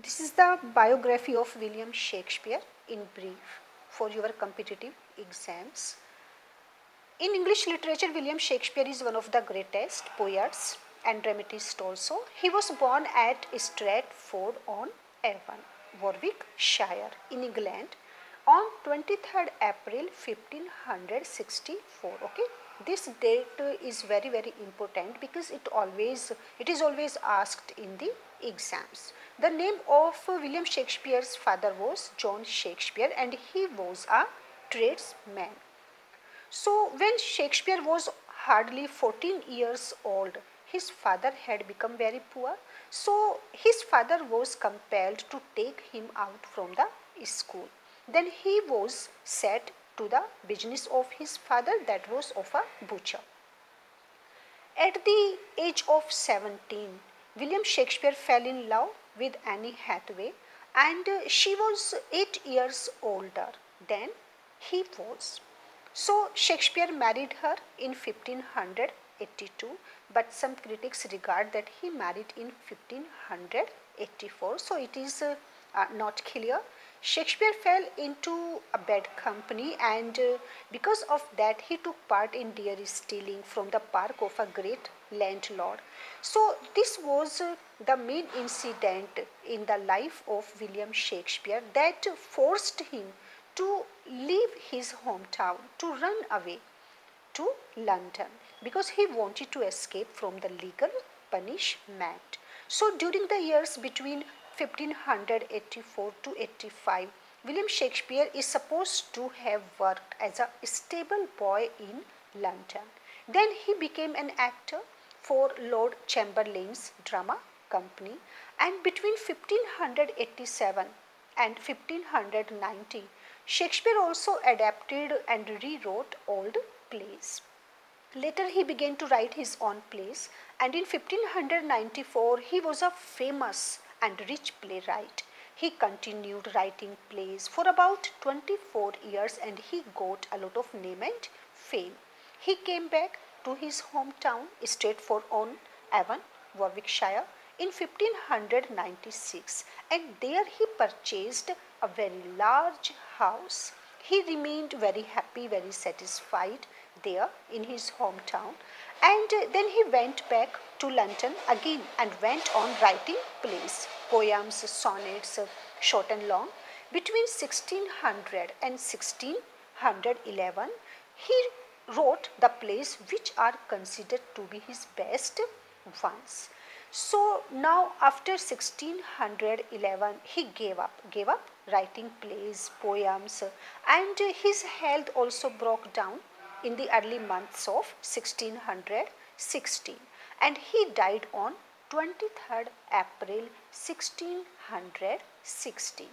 This is the biography of William Shakespeare in brief for your competitive exams. In English literature, William Shakespeare is one of the greatest poets and dramatists also. He was born at Stratford-on-Avon, Warwickshire, in England on 23rd April 1564. Okay, this date is very important because it is always asked in the exams. The name of William Shakespeare's father was John Shakespeare and he was a tradesman. So, when Shakespeare was hardly 14 years old, his father had become very poor. So, his father was compelled to take him out from the school. Then he was set to the business of his father, that was of a butcher. At the age of 17, William Shakespeare fell in love with Anne Hathaway and she was 8 years older than he was. So Shakespeare married her in 1582, but some critics regard that he married in 1584. So it is not clear. Shakespeare fell into a bad company and because of that he took part in deer stealing from the park of a great landlord. So this was the main incident in the life of William Shakespeare that forced him to leave his hometown, to run away to London because he wanted to escape from the legal punishment. So during the years between 1584 to 85, William Shakespeare is supposed to have worked as a stable boy in London. Then he became an actor for Lord Chamberlain's drama company, and between 1587 and 1590, Shakespeare also adapted and rewrote old plays. Later he began to write his own plays and in 1594 he was a famous and rich playwright. He continued writing plays for about 24 years and he got a lot of name and fame. He came back to his hometown Stratford-on-Avon, Warwickshire in 1596 and there he purchased a very large house. He remained very happy, very satisfied there in his hometown and then he went back to London again and went on writing plays, poems, sonnets, short and long. Between 1600 and 1611, he wrote the plays which are considered to be his best ones. So now after 1611 he gave up writing plays, poems and his health also broke down in the early months of 1616 and he died on 23rd April 1616.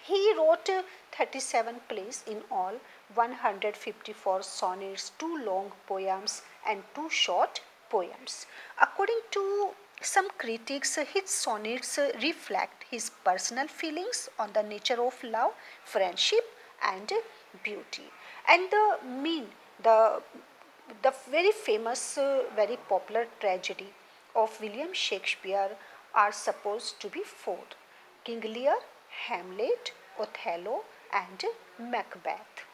He wrote 37 plays in all, 154 sonnets, 2 long poems and 2 short poems. According to some critics, his sonnets reflect his personal feelings on the nature of love, friendship and beauty. And the very famous, very popular tragedy of William Shakespeare are supposed to be 4: King Lear, Hamlet, Othello and Macbeth.